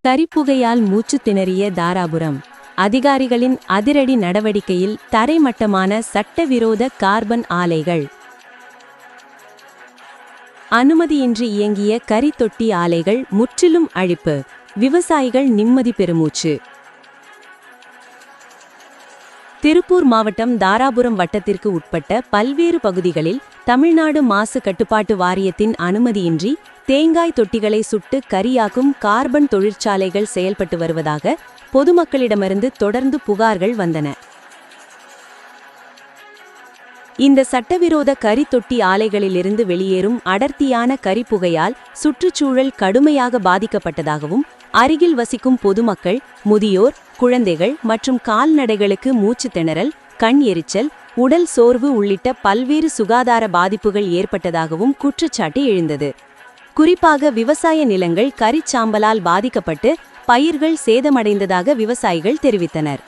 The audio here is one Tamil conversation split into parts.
கரிப்புகையால் மூச்சு திணறிய தாராபுரம். அதிகாரிகளின் அதிரடி நடவடிக்கையில் தரைமட்டமான சட்டவிரோத கார்பன் ஆலைகள். அனுமதியின்றி இயங்கிய கரித்தொட்டி ஆலைகள் முற்றிலும் அழிப்பு. விவசாயிகள் நிம்மதி பெருமூச்சு. திருப்பூர் மாவட்டம் தாராபுரம் வட்டத்திற்கு உட்பட்ட பல்வேறு பகுதிகளில் தமிழ்நாடு மாசு கட்டுப்பாட்டு வாரியத்தின் அனுமதியின்றி தேங்காய் தொட்டிகளை சுட்டு கரியாக்கும் கார்பன் தொழிற்சாலைகள் செயல்பட்டு வருவதாக பொதுமக்களிடமிருந்து தொடர்ந்து புகார்கள் வந்தன. இந்த சட்டவிரோத கரித்தொட்டி ஆலைகளிலிருந்து வெளியேறும் அடர்த்தியான கரிப்புகையால் சுற்றுச்சூழல் கடுமையாக பாதிக்கப்பட்டதாகவும் அருகில் வசிக்கும் பொதுமக்கள், முதியோர், குழந்தைகள் மற்றும் கால்நடைகளுக்கு மூச்சு திணறல், கண் எரிச்சல், உடல் சோர்வு உள்ளிட்ட பல்வேறு சுகாதார பாதிப்புகள் ஏற்பட்டதாகவும் குற்றச்சாட்டு எழுந்தது. குறிப்பாக விவசாய நிலங்கள் கரிச்சாம்பலால் பாதிக்கப்பட்டு பயிர்கள் சேதமடைந்ததாக விவசாயிகள் தெரிவித்தனர்.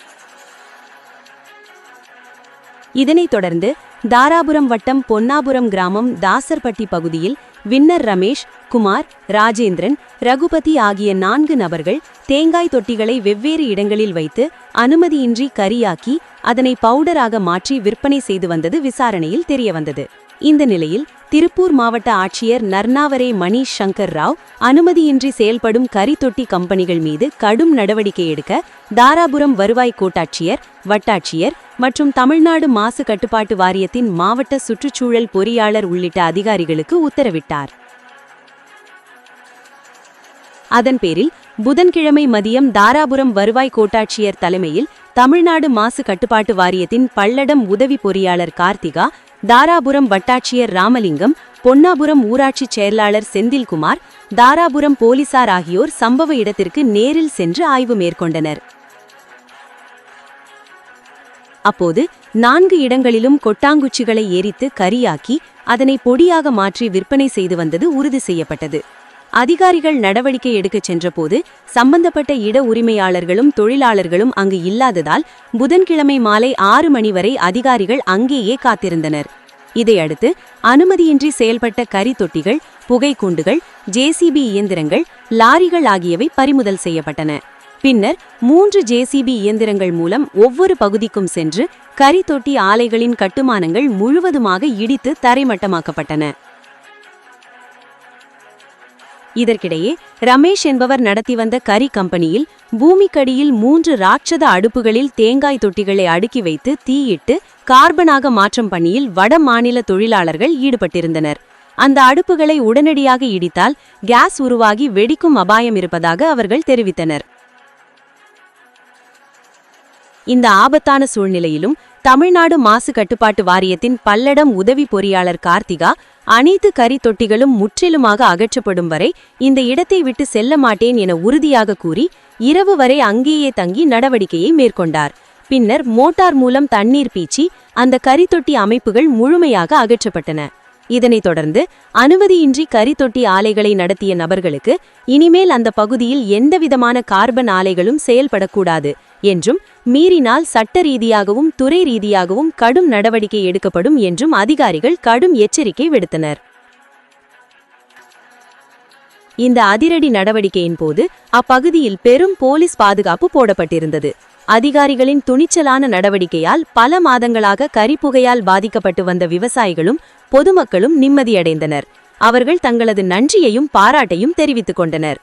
இதனைத் தொடர்ந்து தாராபுரம் வட்டம் பொன்னாபுரம் கிராமம் தாசர்பட்டி பகுதியில் வின்னர் ரமேஷ், குமார், ராஜேந்திரன், ரகுபதி ஆகிய 4 நபர்கள் தேங்காய் தொட்டிகளை வெவ்வேறு இடங்களில் வைத்து அனுமதியின்றி கரியாக்கி அதனை பவுடராக மாற்றி விற்பனை செய்து வந்தது விசாரணையில் தெரியவந்தது. இந்த நிலையில் திருப்பூர் மாவட்ட ஆட்சியர் நர்னாவரே மணிஷ் சங்கர் ராவ் அனுமதியின்றி செயல்படும் கரித்தொட்டி கம்பெனிகள் மீது கடும் நடவடிக்கை எடுக்க தாராபுரம் வருவாய் கோட்டாட்சியர், வட்டாட்சியர் மற்றும் தமிழ்நாடு மாசு கட்டுப்பாட்டு வாரியத்தின் மாவட்ட சுற்றுச்சூழல் பொறியாளர் உள்ளிட்ட அதிகாரிகளுக்கு உத்தரவிட்டார். அதன் பேரில் புதன்கிழமை மதியம் தாராபுரம் வருவாய் கோட்டாட்சியர் தலைமையில் தமிழ்நாடு மாசு கட்டுப்பாட்டு வாரியத்தின் பல்லடம் உதவி பொறியாளர் கார்த்திகா, தாராபுரம் வட்டாட்சியர் ராமலிங்கம், பொன்னாபுரம் ஊராட்சி செயலாளர் செந்தில்குமார், தாராபுரம் போலீசார் ஆகியோர் சம்பவ இடத்திற்கு நேரில் சென்று ஆய்வு மேற்கொண்டனர். அப்போது 4 இடங்களிலும் கொட்டாங்குச்சிகளை எரித்து கரியாக்கி அதனை பொடியாக மாற்றி விற்பனை செய்து வந்தது உறுதி செய்யப்பட்டது. அதிகாரிகள் நடவடிக்கை எடுக்கச் சென்றபோது சம்பந்தப்பட்ட இட உரிமையாளர்களும் தொழிலாளர்களும் அங்கு இல்லாததால் புதன்கிழமை மாலை 6 மணி வரை அதிகாரிகள் அங்கேயே காத்திருந்தனர். இதையடுத்து அனுமதியின்றி செயல்பட்ட கரி தொட்டிகள், புகைக்கூண்டுகள், ஜேசிபி இயந்திரங்கள், லாரிகள் ஆகியவை பறிமுதல் செய்யப்பட்டன. பின்னர் 3 ஜேசிபி இயந்திரங்கள் மூலம் ஒவ்வொரு பகுதிக்கும் சென்று கரித்தொட்டி ஆலைகளின் கட்டுமானங்கள் முழுவதுமாக இடித்து தரைமட்டமாக்கப்பட்டன. இதற்கிடையே ரமேஷ் என்பவர் நடத்தி வந்த கரி கம்பெனியில் பூமிக்கடியில் 3 ராட்சத அடுப்புகளில் தேங்காய் தொட்டிகளை அடுக்கி வைத்து தீயிட்டு கார்பனாக மாற்றும் பணியில் வட மாநில தொழிலாளர்கள் ஈடுபட்டிருந்தனர். அந்த அடுப்புகளை உடனடியாக இடித்தால் கேஸ் உருவாகி வெடிக்கும் அபாயம் இருப்பதாக அவர்கள் தெரிவித்தனர். இந்த ஆபத்தான சூழ்நிலையிலும் தமிழ்நாடு மாசு கட்டுப்பாட்டு வாரியத்தின் பல்லடம் உதவி பொறியாளர் கார்த்திகா, அனைத்து கரி தொட்டிகளும் முற்றிலுமாக அகற்றப்படும் வரை இந்த இடத்தை விட்டு செல்ல மாட்டேன் என உறுதியாக கூறி இரவு வரை அங்கேயே தங்கி நடவடிக்கையை மேற்கொண்டார். பின்னர் மோட்டார் மூலம் தண்ணீர் பீச்சி அந்த கரித்தொட்டி அமைப்புகள் முழுமையாக அகற்றப்பட்டன. இதனைத் தொடர்ந்து அனுமதியின்றி கரித்தொட்டி ஆலைகளை நடத்திய நபர்களுக்கு இனிமேல் அந்த பகுதியில் எந்தவிதமான கார்பன் ஆலைகளும் செயல்படக்கூடாது என்றும், மீறினால் சட்ட ரீதியாகவும் துறை ரீதியாகவும் கடும் நடவடிக்கை எடுக்கப்படும் என்றும் அதிகாரிகள் கடும் எச்சரிக்கை விடுத்தனர். இந்த அதிரடி நடவடிக்கையின் போது அப்பகுதியில் பெரும் போலீஸ் பாதுகாப்பு போடப்பட்டிருந்தது. அதிகாரிகளின் துணிச்சலான நடவடிக்கையால் பல மாதங்களாக கரிப்புகையால் பாதிக்கப்பட்டு வந்த விவசாயிகளும் பொதுமக்களும் நிம்மதியடைந்தனர். அவர்கள் தங்களது நன்றியையும் பாராட்டையும் தெரிவித்துக் கொண்டனர்.